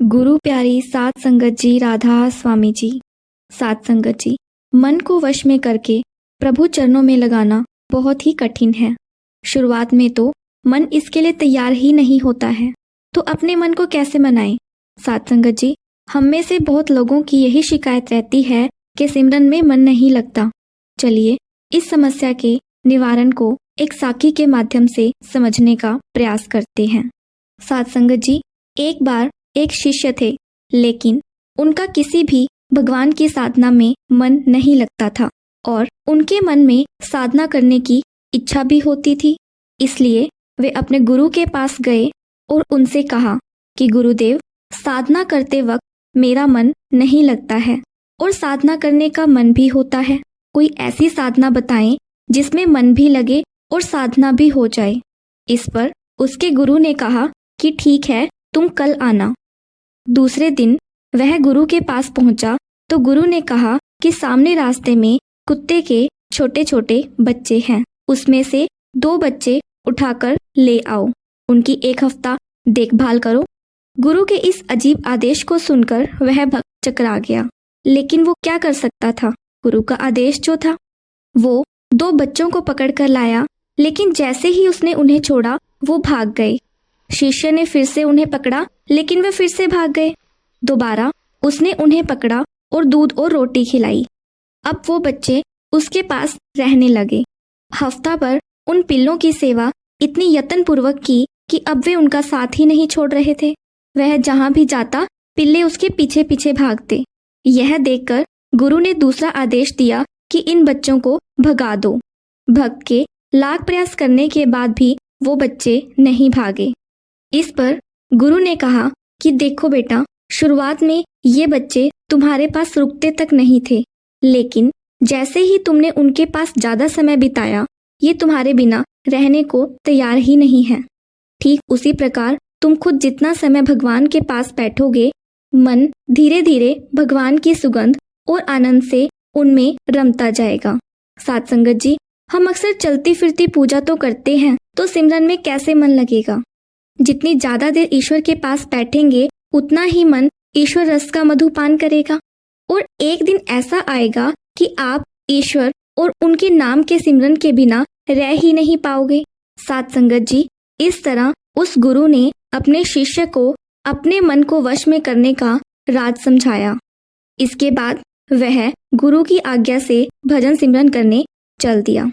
गुरु प्यारी सात संगत जी, राधा स्वामी जी। सात संगत जी, मन को वश में करके प्रभु चरणों में लगाना बहुत ही कठिन है। शुरुआत में तो मन इसके लिए तैयार ही नहीं होता है, तो अपने मन को कैसे मनाएं? सात संगत जी, हम में से बहुत लोगों की यही शिकायत रहती है कि सिमरन में मन नहीं लगता। चलिए इस समस्या के निवारण को एक साखी के माध्यम से समझने का प्रयास करते हैं। सात संगत जी, एक बार एक शिष्य थे, लेकिन उनका किसी भी भगवान की साधना में मन नहीं लगता था और उनके मन में साधना करने की इच्छा भी होती थी। इसलिए वे अपने गुरु के पास गए और उनसे कहा कि गुरुदेव, साधना करते वक्त मेरा मन नहीं लगता है और साधना करने का मन भी होता है। कोई ऐसी साधना बताएं जिसमें मन भी लगे और साधना भी हो जाए। इस पर उसके गुरु ने कहा कि ठीक है, तुम कल आना। दूसरे दिन वह गुरु के पास पहुंचा तो गुरु ने कहा कि सामने रास्ते में कुत्ते के छोटे छोटे बच्चे हैं, उसमें से 2 बच्चे उठाकर ले आओ, उनकी 1 हफ्ता देखभाल करो। गुरु के इस अजीब आदेश को सुनकर वह भक्त चकरा गया, लेकिन वो क्या कर सकता था? गुरु का आदेश जो था। वो 2 बच्चों को पकड़कर लाया, लेकिन जैसे ही उसने उन्हें छोड़ा वो भाग गए। शिष्य ने फिर से उन्हें पकड़ा, लेकिन वे फिर से भाग गए। दोबारा उसने उन्हें पकड़ा और दूध और रोटी खिलाई। अब वो बच्चे उसके पास रहने लगे। हफ्ता भर उन पिल्लों की सेवा इतनी यत्न पूर्वक की कि अब वे उनका साथ ही नहीं छोड़ रहे थे। वह जहां भी जाता पिल्ले उसके पीछे पीछे भागते। यह देखकर गुरु ने दूसरा आदेश दिया कि इन बच्चों को भगा दो। भक्त के लाख प्रयास करने के बाद भी वो बच्चे नहीं भागे। इस पर गुरु ने कहा कि देखो बेटा, शुरुआत में ये बच्चे तुम्हारे पास रुकते तक नहीं थे, लेकिन जैसे ही तुमने उनके पास ज्यादा समय बिताया, ये तुम्हारे बिना रहने को तैयार ही नहीं है। ठीक उसी प्रकार तुम खुद जितना समय भगवान के पास बैठोगे, मन धीरे धीरे भगवान की सुगंध और आनंद से उनमें रमता जाएगा। सात संगत जी, हम अक्सर चलती फिरती पूजा तो करते हैं, तो सिमरन में कैसे मन लगेगा? जितनी ज्यादा देर ईश्वर के पास बैठेंगे, उतना ही मन ईश्वर रस का मधुपान करेगा। और एक दिन ऐसा आएगा कि आप ईश्वर और उनके नाम के सिमरन के बिना रह ही नहीं पाओगे। सात संगत जी, इस तरह उस गुरु ने अपने शिष्य को अपने मन को वश में करने का राज समझाया। इसके बाद वह गुरु की आज्ञा से भजन सिमरन करने चल दिया।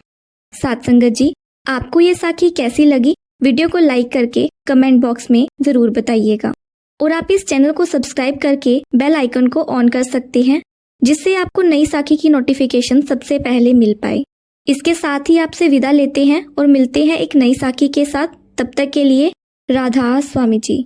सात संगत जी, आपको ये साखी कैसी लगी? वीडियो को लाइक करके कमेंट बॉक्स में जरूर बताइएगा और आप इस चैनल को सब्सक्राइब करके बेल आइकन को ऑन कर सकते हैं, जिससे आपको नई साखी की नोटिफिकेशन सबसे पहले मिल पाए। इसके साथ ही आपसे विदा लेते हैं और मिलते हैं एक नई साखी के साथ। तब तक के लिए राधा स्वामी जी।